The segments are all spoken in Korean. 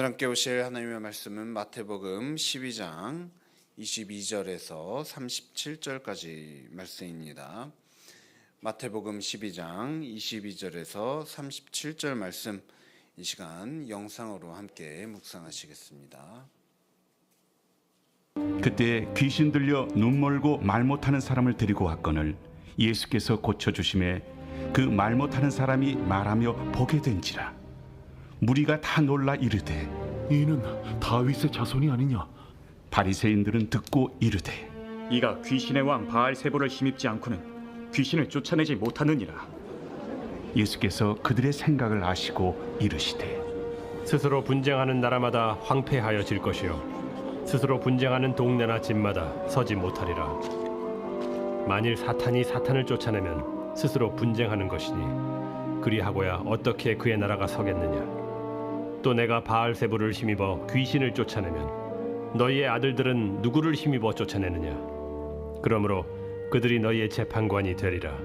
오늘 함께 오실 하나님의 말씀은 마태복음 12장 22절에서 37절까지 말씀입니다. 마태복음 12장 22절에서 37절 말씀, 이 시간 영상으로 함께 묵상하시겠습니다. 그때 귀신 들려 눈 멀고 말 못하는 사람을 데리고 왔거늘 예수께서 고쳐주심에 그 말 못하는 사람이 말하며 보게 된지라. 무리가 다 놀라 이르되 이는 다윗의 자손이 아니냐? 바리새인들은 듣고 이르되 이가 귀신의 왕 바알세불을 힘입지 않고는 귀신을 쫓아내지 못하느니라. 예수께서 그들의 생각을 아시고 이르시되 스스로 분쟁하는 나라마다 황폐하여질 것이요 스스로 분쟁하는 동네나 집마다 서지 못하리라. 만일 사탄이 사탄을 쫓아내면 스스로 분쟁하는 것이니 그리하고야 어떻게 그의 나라가 서겠느냐. 또 내가 바알세불을 힘입어 귀신을 쫓아내면 너희의 아들들은 누구를 힘입어 쫓아내느냐. 그러므로 그들이 너희의 재판관이 되리라.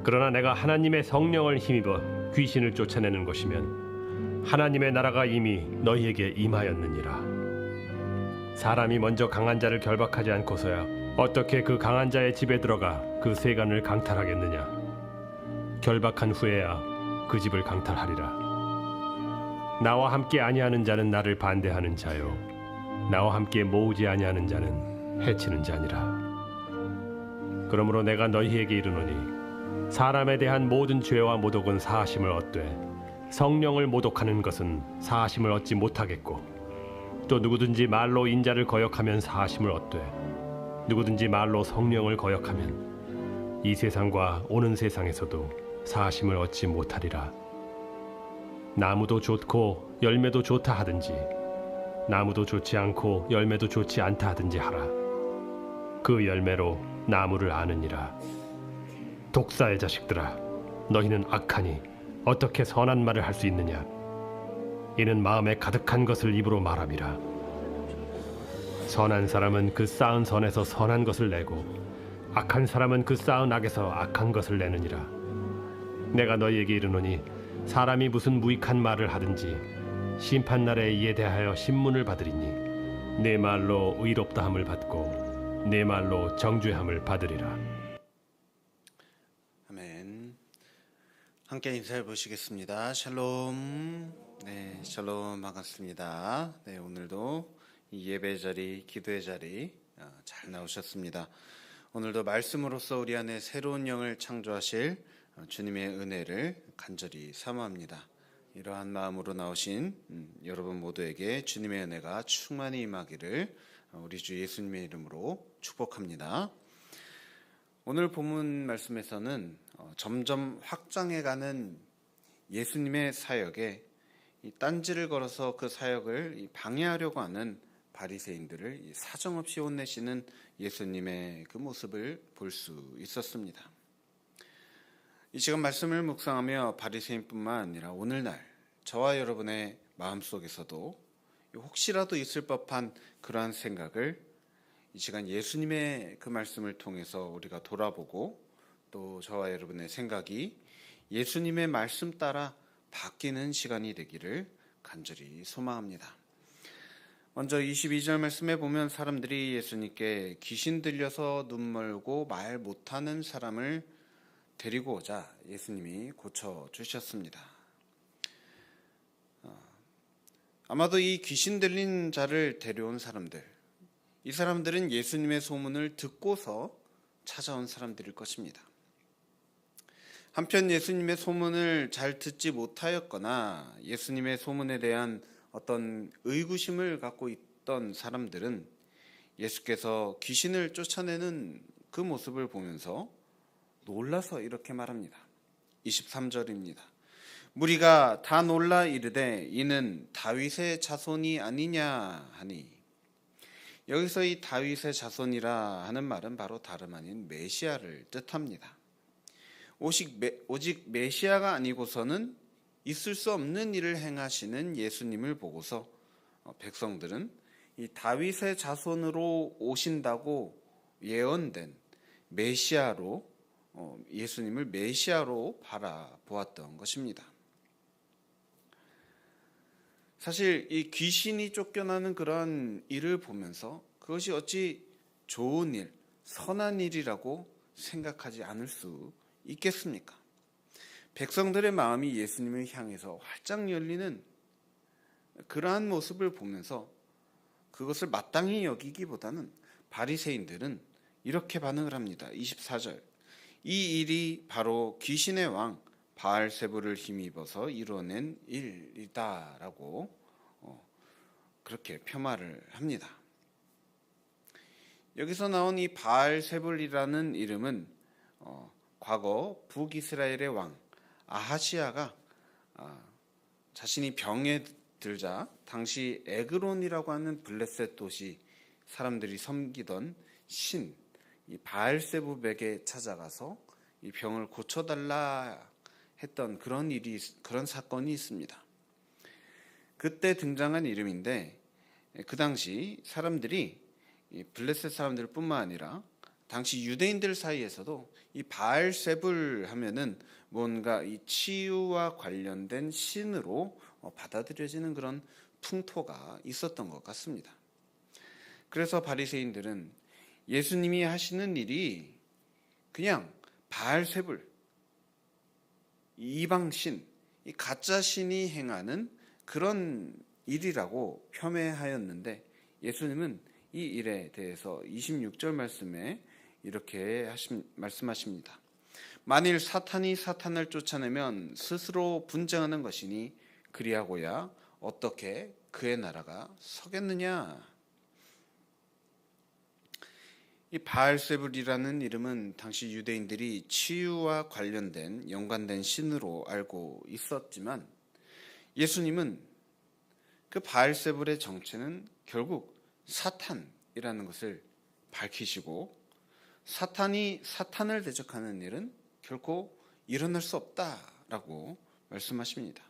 그러나 내가 하나님의 성령을 힘입어 귀신을 쫓아내는 것이면 하나님의 나라가 이미 너희에게 임하였느니라. 사람이 먼저 강한 자를 결박하지 않고서야 어떻게 그 강한 자의 집에 들어가 그 세간을 강탈하겠느냐. 결박한 후에야 그 집을 강탈하리라. 나와 함께 아니하는 자는 나를 반대하는 자요 나와 함께 모으지 아니하는 자는 해치는 자니라. 그러므로 내가 너희에게 이르노니 사람에 대한 모든 죄와 모독은 사하심을 얻되 성령을 모독하는 것은 사하심을 얻지 못하겠고, 또 누구든지 말로 인자를 거역하면 사하심을 얻되 누구든지 말로 성령을 거역하면 이 세상과 오는 세상에서도 사하심을 얻지 못하리라. 나무도 좋고 열매도 좋다 하든지 나무도 좋지 않고 열매도 좋지 않다 하든지 하라. 그 열매로 나무를 아느니라. 독사의 자식들아, 너희는 악하니 어떻게 선한 말을 할 수 있느냐. 이는 마음에 가득한 것을 입으로 말함이라. 선한 사람은 그 쌓은 선에서 선한 것을 내고 악한 사람은 그 쌓은 악에서 악한 것을 내느니라. 내가 너희에게 이르노니 사람이 무슨 무익한 말을 하든지 심판날에 이에 대하여 신문을 받으리니 내 말로 의롭다함을 받고 내 말로 정죄함을 받으리라. 아멘. 함께 인사해 보시겠습니다. 샬롬. 네, 샬롬 반갑습니다. 네, 오늘도 이 예배 자리, 기도의 자리 잘 나오셨습니다. 오늘도 말씀으로써 우리 안에 새로운 영을 창조하실 주님의 은혜를 간절히 사모합니다. 이러한 마음으로 나오신 여러분 모두에게 주님의 은혜가 충만히 임하기를 우리 주 예수님의 이름으로 축복합니다. 오늘 본문 말씀에서는 점점 확장해가는 예수님의 사역에 딴지를 걸어서 그 사역을 방해하려고 하는 바리새인들을 사정없이 혼내시는 예수님의 그 모습을 볼 수 있었습니다. 이 시간 말씀을 묵상하며 바리새인뿐만 아니라 오늘날 저와 여러분의 마음속에서도 혹시라도 있을 법한 그러한 생각을 이 시간 예수님의 그 말씀을 통해서 우리가 돌아보고, 또 저와 여러분의 생각이 예수님의 말씀 따라 바뀌는 시간이 되기를 간절히 소망합니다. 먼저 22절 말씀에 보면 사람들이 예수님께 귀신 들려서 눈 멀고 말 못하는 사람을 데리고 오자 예수님이 고쳐주셨습니다. 아마도 이 귀신 들린 자를 데려온 사람들, 이 사람들은 예수님의 소문을 듣고서 찾아온 사람들일 것입니다. 한편 예수님의 소문을 잘 듣지 못하였거나 예수님의 소문에 대한 어떤 의구심을 갖고 있던 사람들은 예수께서 귀신을 쫓아내는 그 모습을 보면서 놀라서 이렇게 말합니다. 23절입니다. 무리가 다 놀라 이르되 이는 다윗의 자손이 아니냐 하니, 여기서 이 다윗의 자손이라 하는 말은 바로 다름 아닌 메시아를 뜻합니다. 오직 메시아가 아니고서는 있을 수 없는 일을 행하시는 예수님을 보고서 백성들은 이 다윗의 자손으로 오신다고 예언된 메시아로, 예수님을 메시아로 바라보았던 것입니다. 사실 이 귀신이 쫓겨나는 그러한 일을 보면서 그것이 어찌 좋은 일, 선한 일이라고 생각하지 않을 수 있겠습니까? 백성들의 마음이 예수님을 향해서 활짝 열리는 그러한 모습을 보면서 그것을 마땅히 여기기보다는 바리새인들은 이렇게 반응을 합니다. 24절. 이 일이 바로 귀신의 왕 바알세불을 힘입어서 이뤄낸 일이다라고 그렇게 폄하를 합니다. 여기서 나온 이 바알세불이라는 이름은 과거 북이스라엘의 왕 아하시아가 자신이 병에 들자 당시 에그론이라고 하는 블레셋 도시 사람들이 섬기던 신 이 바알세불에게 찾아가서 이 병을 고쳐달라 했던 그런 사건이 있습니다. 그때 등장한 이름인데 그 당시 사람들이 이 블레셋 사람들뿐만 아니라 당시 유대인들 사이에서도 이 바알세불 하면은 뭔가 이 치유와 관련된 신으로 받아들여지는 그런 풍토가 있었던 것 같습니다. 그래서 바리새인들은 예수님이 하시는 일이 그냥 바알세불, 이방신, 이 가짜 신이 행하는 그런 일이라고 폄훼하였는데 예수님은 이 일에 대해서 26절 말씀에 이렇게 말씀하십니다. 만일 사탄이 사탄을 쫓아내면 스스로 분쟁하는 것이니 그리하고야 어떻게 그의 나라가 서겠느냐. 이 바알세불이라는 이름은 당시 유대인들이 치유와 관련된 연관된 신으로 알고 있었지만 예수님은 그 바알세불의 정체는 결국 사탄이라는 것을 밝히시고 사탄이 사탄을 대적하는 일은 결코 일어날 수 없다라고 말씀하십니다.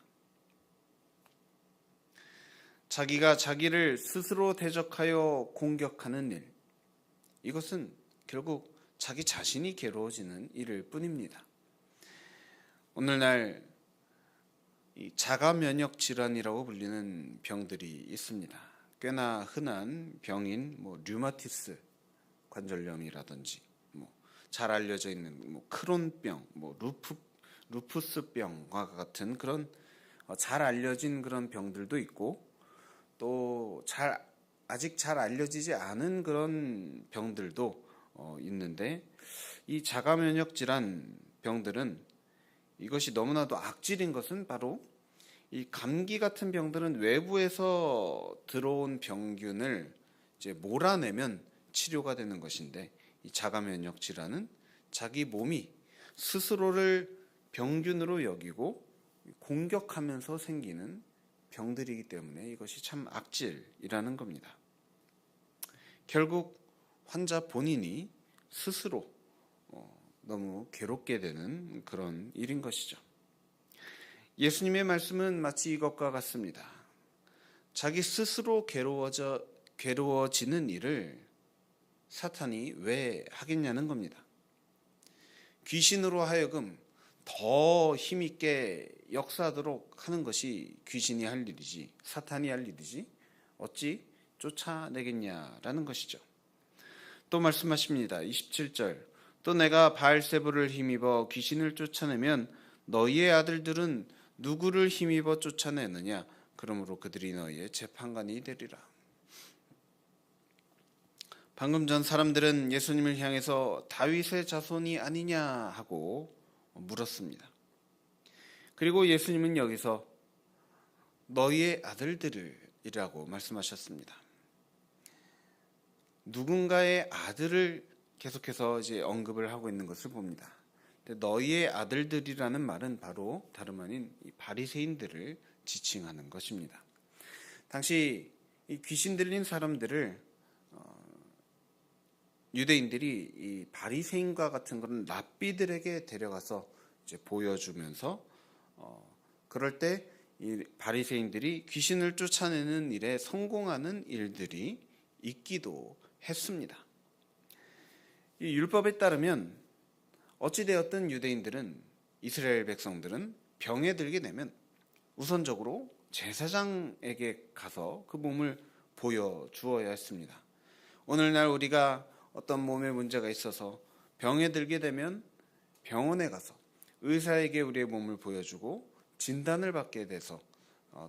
자기가 자기를 스스로 대적하여 공격하는 일, 이것은 결국 자기 자신이 괴로워지는 일일 뿐입니다. 오늘날 이 자가 면역 질환이라고 불리는 병들이 있습니다. 꽤나 흔한 병인 류마티스 관절염이라든지 잘 알려져 있는 크론병, 루푸스병과 같은 그런 잘 알려진 그런 병들도 있고 또 아직 잘 알려지지 않은 그런 병들도 있는데 이 자가 면역 질환 병들은 이것이 너무나도 악질인 것은 바로 이 감기 같은 병들은 외부에서 들어온 병균을 이제 몰아내면 치료가 되는 것인데 이 자가 면역 질환은 자기 몸이 스스로를 병균으로 여기고 공격하면서 생기는 병들이기 때문에 이것이 참 악질이라는 겁니다. 결국 환자 본인이 스스로 너무 괴롭게 되는 그런 일인 것이죠. 예수님의 말씀은 마치 이것과 같습니다. 자기 스스로 괴로워지는 일을 사탄이 왜 하겠냐는 겁니다. 귀신으로 하여금 더 힘있게 역사하도록 하는 것이 귀신이 할 일이지 사탄이 할 일이지 어찌 쫓아내겠냐라는 것이죠. 또 말씀하십니다. 27절 또 내가 바알세불을 힘입어 귀신을 쫓아내면 너희의 아들들은 누구를 힘입어 쫓아내느냐 그러므로 그들이 너희의 재판관이 되리라. 방금 전 사람들은 예수님을 향해서 다윗의 자손이 아니냐 하고 물었습니다. 그리고 예수님은 여기서 너희의 아들들이라고 말씀하셨습니다. 누군가의 아들을 계속해서 이제 언급을 하고 있는 것을 봅니다. 너희의 아들들이라는 말은 바로 다름 아닌 이 바리새인들을 지칭하는 것입니다. 당시 이 귀신 들린 사람들을 유대인들이 이 바리새인과 같은 그런 랍비들에게 데려가서 이제 보여주면서 그럴 때 이 바리새인들이 귀신을 쫓아내는 일에 성공하는 일들이 있기도 했습니다. 이 율법에 따르면 어찌되었든 유대인들은 이스라엘 백성들은 병에 들게 되면 우선적으로 제사장에게 가서 그 몸을 보여주어야 했습니다. 오늘날 우리가 어떤 몸에 문제가 있어서 병에 들게 되면 병원에 가서 의사에게 우리의 몸을 보여주고 진단을 받게 돼서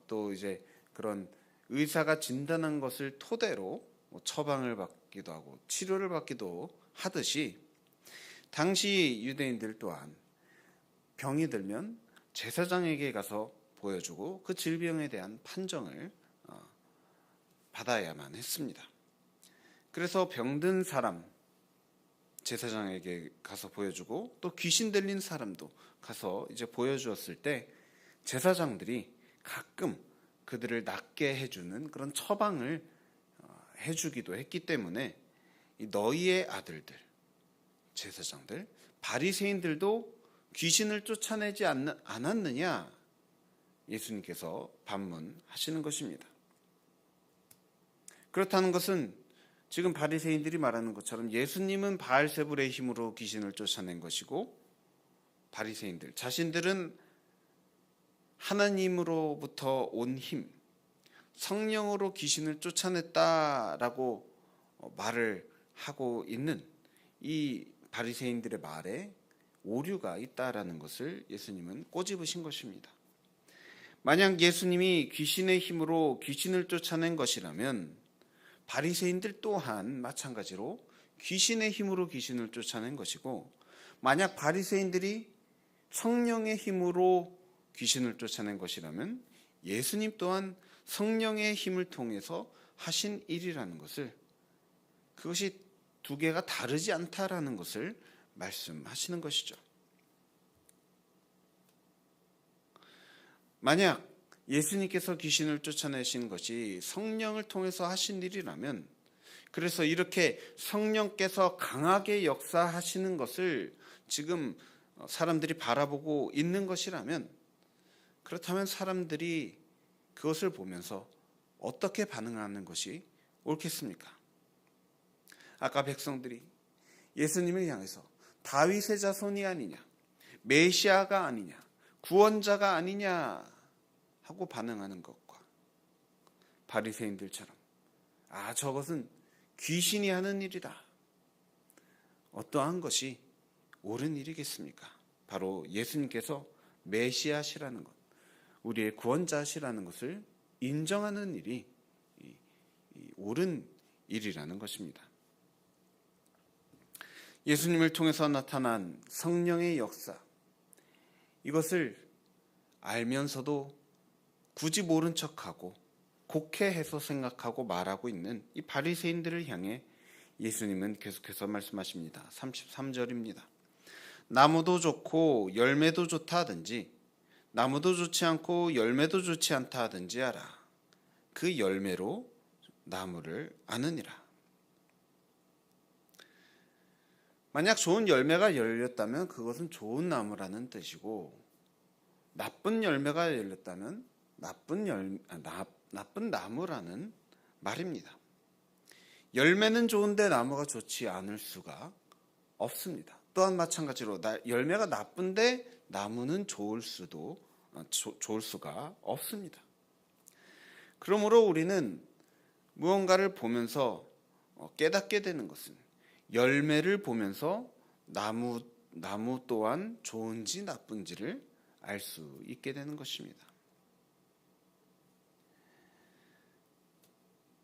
또 이제 그런 의사가 진단한 것을 토대로 처방을 받기도 하고 치료를 받기도 하듯이 당시 유대인들 또한 병이 들면 제사장에게 가서 보여주고 그 질병에 대한 판정을 받아야만 했습니다. 그래서 병든 사람 제사장에게 가서 보여주고 또 귀신 들린 사람도 가서 이제 보여주었을 때 제사장들이 가끔 그들을 낫게 해주는 그런 처방을 해주기도 했기 때문에 너희의 아들들 제사장들 바리새인들도 귀신을 쫓아내지 않았느냐 예수님께서 반문하시는 것입니다. 그렇다는 것은 지금 바리새인들이 말하는 것처럼 예수님은 바알세불의 힘으로 귀신을 쫓아낸 것이고 바리새인들 자신들은 하나님으로부터 온 힘, 성령으로 귀신을 쫓아냈다라고 말을 하고 있는 이 바리새인들의 말에 오류가 있다라는 것을 예수님은 꼬집으신 것입니다. 만약 예수님이 귀신의 힘으로 귀신을 쫓아낸 것이라면 바리새인들 또한 마찬가지로 귀신의 힘으로 귀신을 쫓아낸 것이고 만약 바리새인들이 성령의 힘으로 귀신을 쫓아낸 것이라면 예수님 또한 성령의 힘을 통해서 하신 일이라는 것을 그것이 두 개가 다르지 않다라는 것을 말씀하시는 것이죠. 만약 예수님께서 귀신을 쫓아내신 것이 성령을 통해서 하신 일이라면 그래서 이렇게 성령께서 강하게 역사하시는 것을 지금 사람들이 바라보고 있는 것이라면 그렇다면 사람들이 그것을 보면서 어떻게 반응하는 것이 옳겠습니까? 아까 백성들이 예수님을 향해서 다윗의 자손이 아니냐, 메시아가 아니냐, 구원자가 아니냐 하고 반응하는 것과 바리새인들처럼 저것은 귀신이 하는 일이다. 어떠한 것이 옳은 일이겠습니까? 바로 예수님께서 메시아시라는 것, 우리의 구원자시라는 것을 인정하는 일이 옳은 일이라는 것입니다. 예수님을 통해서 나타난 성령의 역사, 이것을 알면서도 굳이 모른 척하고 곡해해서 생각하고 말하고 있는 이 바리새인들을 향해 예수님은 계속해서 말씀하십니다. 33절입니다. 나무도 좋고 열매도 좋다 하든지 나무도 좋지 않고 열매도 좋지 않다 하든지 알아. 그 열매로 나무를 아느니라. 만약 좋은 열매가 열렸다면 그것은 좋은 나무라는 뜻이고 나쁜 열매가 열렸다면 나쁜 나무라는 말입니다. 열매는 좋은데 나무가 좋지 않을 수가 없습니다. 또한 마찬가지로 열매가 나쁜데 나무는 좋을 수가 없습니다. 그러므로 우리는 무언가를 보면서 깨닫게 되는 것은 열매를 보면서 나무 또한 좋은지 나쁜지를 알 수 있게 되는 것입니다.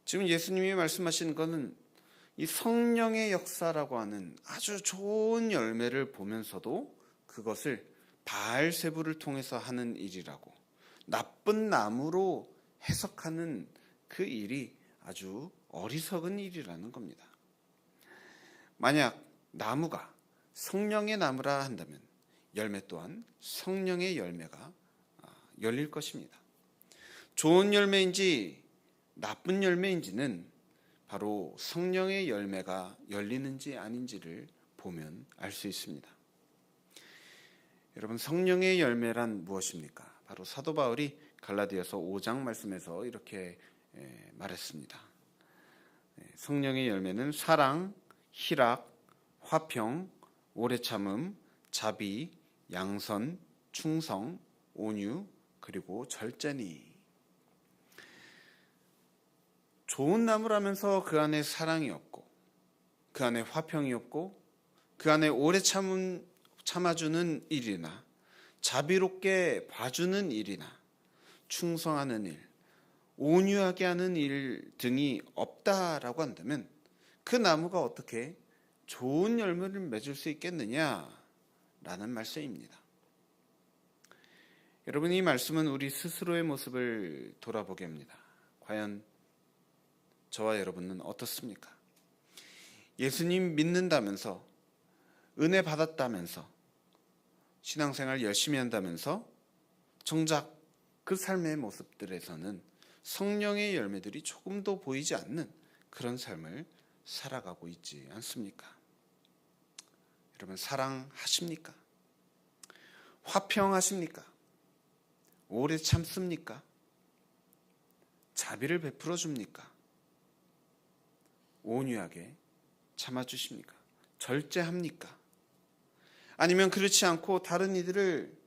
지금 예수님이 말씀하시는 것은 이 성령의 역사라고 하는 아주 좋은 열매를 보면서도 그것을 바알세불을 통해서 하는 일이라고 나쁜 나무로 해석하는 그 일이 아주 어리석은 일이라는 겁니다. 만약 나무가 성령의 나무라 한다면 열매 또한 성령의 열매가 열릴 것입니다. 좋은 열매인지 나쁜 열매인지는 바로 성령의 열매가 열리는지 아닌지를 보면 알 수 있습니다. 여러분, 성령의 열매란 무엇입니까? 바로 사도 바울이 갈라디아서 5장 말씀에서 이렇게 말했습니다. 성령의 열매는 사랑, 희락, 화평, 오래 참음, 자비, 양선, 충성, 온유, 그리고 절제니. 좋은 나무라면서 그 안에 사랑이 없고, 그 안에 화평이 없고, 그 안에 오래 참아주는 일이나 자비롭게 봐주는 일이나 충성하는 일, 온유하게 하는 일 등이 없다라고 한다면 그 나무가 어떻게 좋은 열매를 맺을 수 있겠느냐라는 말씀입니다. 여러분, 이 말씀은 우리 스스로의 모습을 돌아보게 합니다. 과연 저와 여러분은 어떻습니까? 예수님 믿는다면서, 은혜 받았다면서, 신앙생활 열심히 한다면서 정작 그 삶의 모습들에서는 성령의 열매들이 조금도 보이지 않는 그런 삶을 살아가고 있지 않습니까? 여러분, 사랑하십니까? 화평하십니까? 오래 참습니까? 자비를 베풀어 줍니까? 온유하게 참아주십니까? 절제합니까? 아니면 그렇지 않고 다른 이들을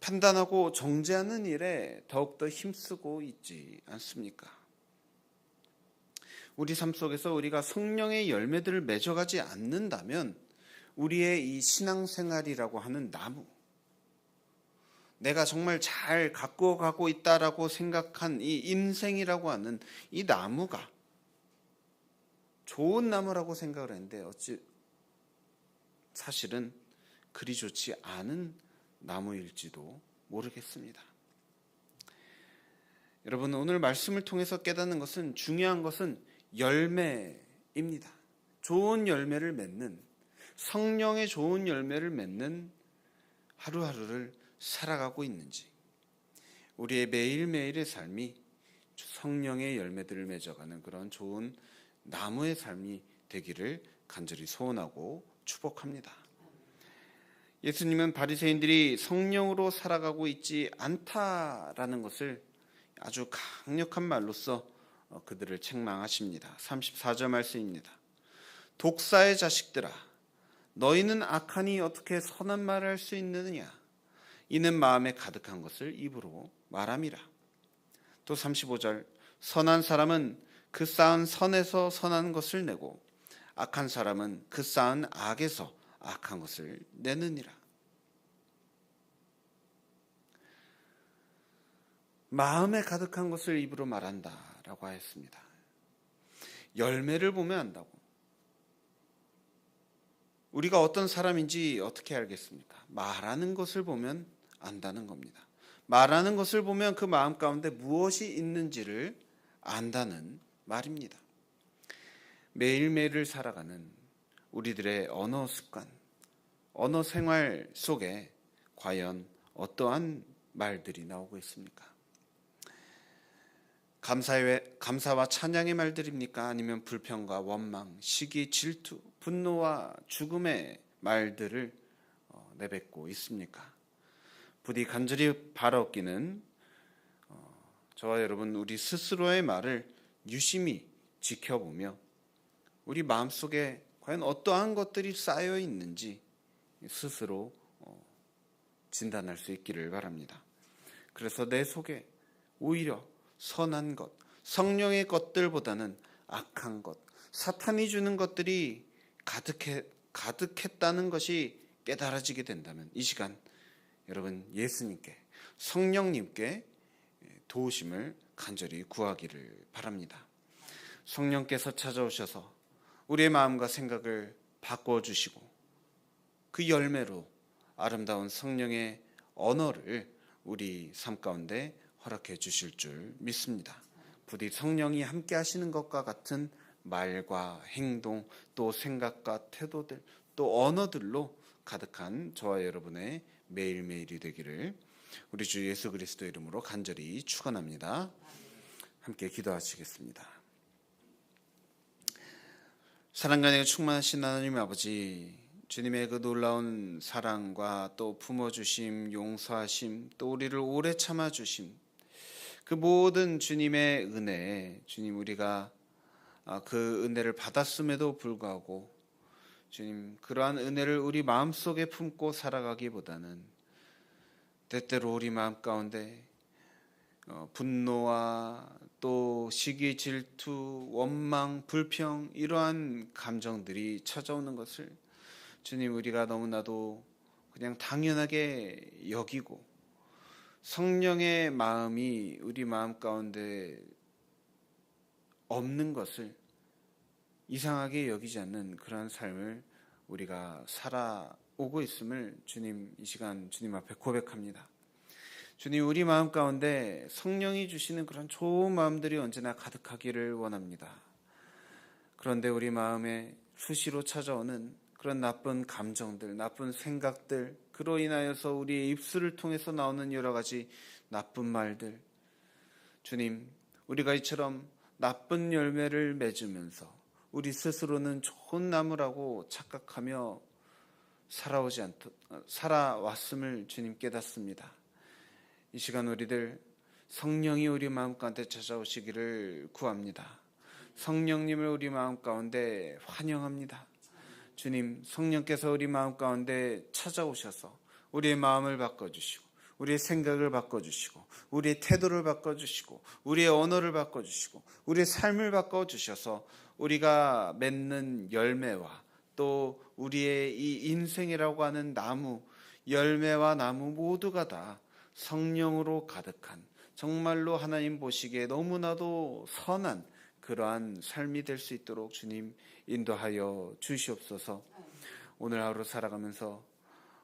판단하고 정죄하는 일에 더욱더 힘쓰고 있지 않습니까? 우리 삶 속에서 우리가 성령의 열매들을 맺어가지 않는다면 우리의 이 신앙생활이라고 하는 나무, 내가 정말 잘 가꾸어가고 있다라고 생각한 이 인생이라고 하는 이 나무가 좋은 나무라고 생각을 했는데 어찌 사실은 그리 좋지 않은 나무일지도 모르겠습니다. 여러분, 오늘 말씀을 통해서 깨닫는 것은, 중요한 것은 열매입니다. 좋은 열매를 맺는, 성령의 좋은 열매를 맺는 하루하루를 살아가고 있는지, 우리의 매일매일의 삶이 성령의 열매들을 맺어가는 그런 좋은 나무의 삶이 되기를 간절히 소원하고 축복합니다. 예수님은 바리새인들이 성령으로 살아가고 있지 않다라는 것을 아주 강력한 말로써 그들을 책망하십니다. 34절 말씀입니다. 독사의 자식들아, 너희는 악하니 어떻게 선한 말을 할 수 있느냐? 이는 마음에 가득한 것을 입으로 말함이라. 또 35절, 선한 사람은 그 쌓은 선에서 선한 것을 내고 악한 사람은 그 쌓은 악에서 악한 것을 내느니라. 마음에 가득한 것을 입으로 말한다라고 하였습니다. 열매를 보면 안다고. 우리가 어떤 사람인지 어떻게 알겠습니까? 말하는 것을 보면 안다는 겁니다. 말하는 것을 보면 그 마음 가운데 무엇이 있는지를 안다는 말입니다. 매일매일을 살아가는 우리들의 언어 습관, 언어 생활 속에 과연 어떠한 말들이 나오고 있습니까? 감사와 찬양의 말들입니까? 아니면 불평과 원망, 시기, 질투, 분노와 죽음의 말들을 내뱉고 있습니까? 부디 간절히 바라옵기는 저와 여러분, 우리 스스로의 말을 유심히 지켜보며 우리 마음속에 과연 어떠한 것들이 쌓여 있는지 스스로 진단할 수 있기를 바랍니다. 그래서 내 속에 오히려 선한 것, 성령의 것들보다는 악한 것, 사탄이 주는 것들이 가득했다는 것이 깨달아지게 된다면 이 시간 여러분, 예수님께, 성령님께 도우심을 간절히 구하기를 바랍니다. 성령께서 찾아오셔서 우리의 마음과 생각을 바꾸어 주시고 그 열매로 아름다운 성령의 언어를 우리 삶 가운데 허락해 주실 줄 믿습니다. 부디 성령이 함께 하시는 것과 같은 말과 행동, 또 생각과 태도들, 또 언어들로 가득한 저와 여러분의 매일매일이 되기를 우리 주 예수 그리스도 이름으로 간절히 축원합니다. 함께 기도하시겠습니다. 사랑과 은혜가 충만하신 하나님 아버지, 주님의 그 놀라운 사랑과 또 품어주심, 용서하심, 또 우리를 오래 참아주심, 그 모든 주님의 은혜, 주님, 우리가 그 은혜를 받았음에도 불구하고 주님, 그러한 은혜를 우리 마음속에 품고 살아가기보다는 때때로 우리 마음 가운데 분노와 또 시기, 질투, 원망, 불평 이러한 감정들이 찾아오는 것을 주님 우리가 너무나도 그냥 당연하게 여기고 성령의 마음이 우리 마음 가운데 없는 것을 이상하게 여기지 않는 그런 삶을 우리가 살아오고 있음을 주님 이 시간 주님 앞에 고백합니다. 주님 우리 마음 가운데 성령이 주시는 그런 좋은 마음들이 언제나 가득하기를 원합니다. 그런데 우리 마음에 수시로 찾아오는 그런 나쁜 감정들, 나쁜 생각들, 그로 인하여서 우리의 입술을 통해서 나오는 여러 가지 나쁜 말들, 주님 우리가 이처럼 나쁜 열매를 맺으면서 우리 스스로는 좋은 나무라고 착각하며 살아왔음을 주님 깨닫습니다. 이 시간 우리들 성령이 우리 마음 가운데 찾아오시기를 구합니다. 성령님을 우리 마음 가운데 환영합니다. 주님, 성령께서 우리 마음 가운데 찾아오셔서 우리의 마음을 바꿔주시고 우리의 생각을 바꿔주시고 우리의 태도를 바꿔주시고 우리의 언어를 바꿔주시고 우리의 삶을 바꿔주셔서 우리가 맺는 열매와 또 우리의 이 인생이라고 하는 나무, 열매와 나무 모두가 다 성령으로 가득한 정말로 하나님 보시기에 너무나도 선한 그러한 삶이 될 수 있도록 주님 인도하여 주시옵소서. 오늘 하루 살아가면서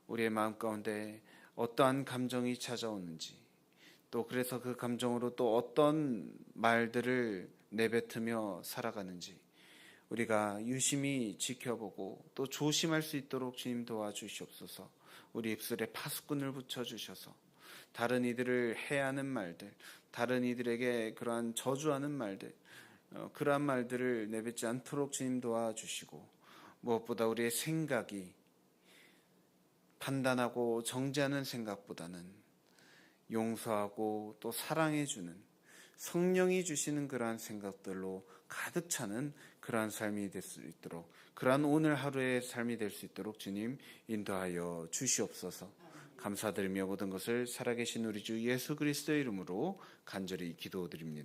우리의 마음 가운데 어떠한 감정이 찾아오는지 또 그래서 그 감정으로 또 어떤 말들을 내뱉으며 살아가는지 우리가 유심히 지켜보고 또 조심할 수 있도록 주님 도와주시옵소서. 우리 입술에 파수꾼을 붙여주셔서 다른 이들을 해하는 말들, 다른 이들에게 그러한 저주하는 말들, 그러한 말들을 내뱉지 않도록 주님 도와주시고 무엇보다 우리의 생각이 판단하고 정죄하는 생각보다는 용서하고 또 사랑해주는 성령이 주시는 그러한 생각들로 가득 차는 그러한 삶이 될 수 있도록 그러한 오늘 하루의 삶이 될 수 있도록 주님 인도하여 주시옵소서. 감사드리며 모든 것을 살아계신 우리 주 예수 그리스도의 이름으로 간절히 기도드립니다.